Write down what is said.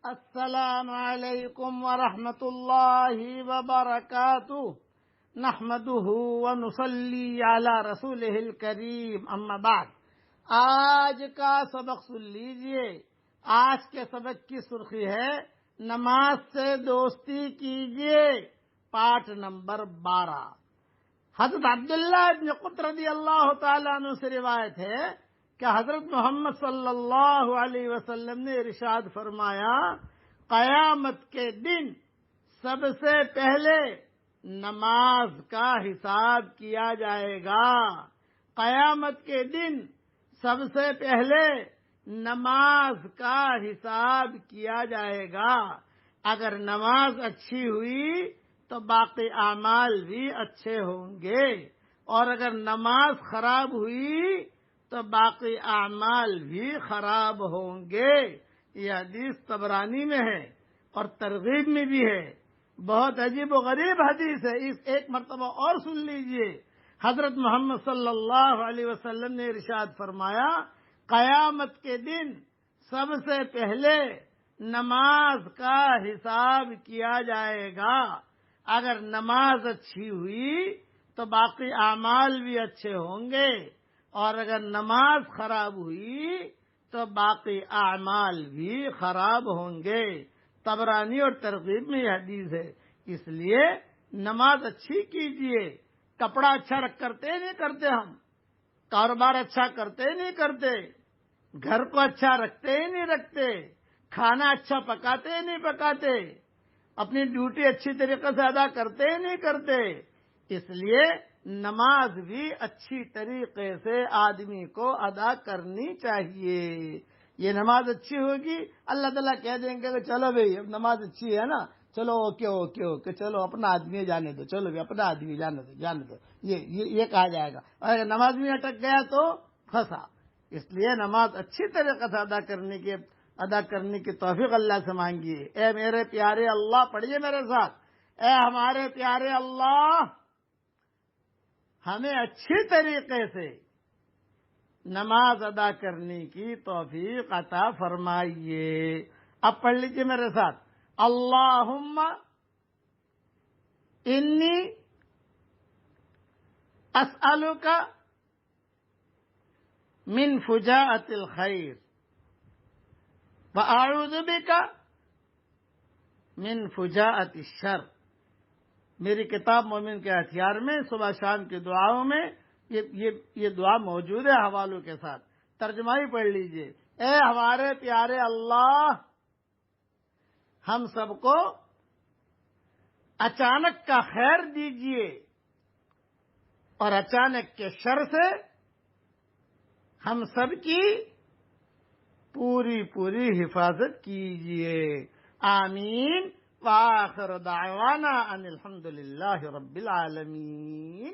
السلام علیکم ورحمۃ اللہ وبرکاتہ نحمده ونصلی علی رسولہ الکریم اما بعد۔ آج کا سبق سن لیجئے۔ آج کے سبق کی سرخی ہے نماز سے دوستی کیجئے، پارٹ نمبر 12۔ حضرت عبداللہ ابن قط رضی اللہ تعالیٰ عنہ سے روایت ہے کہ حضرت محمد صلی اللہ علیہ وسلم نے ارشاد فرمایا، قیامت کے دن سب سے پہلے نماز کا حساب کیا جائے گا۔ قیامت کے دن سب سے پہلے نماز کا حساب کیا جائے گا۔ اگر نماز اچھی ہوئی تو باقی اعمال بھی اچھے ہوں گے، اور اگر نماز خراب ہوئی تو باقی اعمال بھی خراب ہوں گے۔ یہ حدیث طبرانی میں ہے اور ترغیب میں بھی ہے۔ بہت عجیب و غریب حدیث ہے۔ اس ایک مرتبہ اور سن لیجئے۔ حضرت محمد صلی اللہ علیہ وسلم نے ارشاد فرمایا، قیامت کے دن سب سے پہلے نماز کا حساب کیا جائے گا۔ اگر نماز اچھی ہوئی تو باقی اعمال بھی اچھے ہوں گے، اور اگر نماز خراب ہوئی تو باقی اعمال بھی خراب ہوں گے۔ طبرانی اور ترغیب میں یہ حدیث ہے۔ اس لیے نماز اچھی کیجئے۔ کپڑا اچھا کرتے نہیں کرتے، ہم کاروبار اچھا کرتے نہیں کرتے، گھر کو اچھا رکھتے ہی نہیں رکھتے، کھانا اچھا پکاتے ہی نہیں پکاتے، اپنی ڈیوٹی اچھی طریقے سے ادا کرتے ہی نہیں کرتے۔ اس لیے نماز بھی اچھی طریقے سے آدمی کو ادا کرنی چاہیے۔ یہ نماز اچھی ہوگی، اللہ تعالیٰ کہہ دیں گے کہ چلو بھائی اب نماز اچھی ہے نا، چلو اوکے چلو اپنا آدمی جانے دو، چلو بھائی اپنا آدمی جانے دو، یہ کہا جائے گا۔ اور اگر نماز میں اٹک گیا تو پھنسا۔ اس لیے نماز اچھی طریقے سے ادا کرنے کی توفیق اللہ سے مانگیے۔ اے میرے پیارے اللہ، پڑھیے میرے ساتھ، اے ہمارے پیارے اللہ، ہمیں اچھی طریقے سے نماز ادا کرنے کی توفیق عطا فرمائیے۔ اب پڑھ لیجیے میرے ساتھ، اللہم انی اسألک من فجاءۃ الخیر وأعوذ بک من فجاءۃ الشر۔ میری کتاب مومن کے ہتھیار میں صبح شام کی دعاؤں میں یہ دعا موجود ہے حوالوں کے ساتھ۔ ترجمہ ہی پڑھ لیجئے۔ اے ہمارے پیارے اللہ، ہم سب کو اچانک کا خیر دیجئے اور اچانک کے شر سے ہم سب کی پوری حفاظت کیجئے۔ آمین۔ وآخر دعوانا ان الحمد للہ رب العالمین۔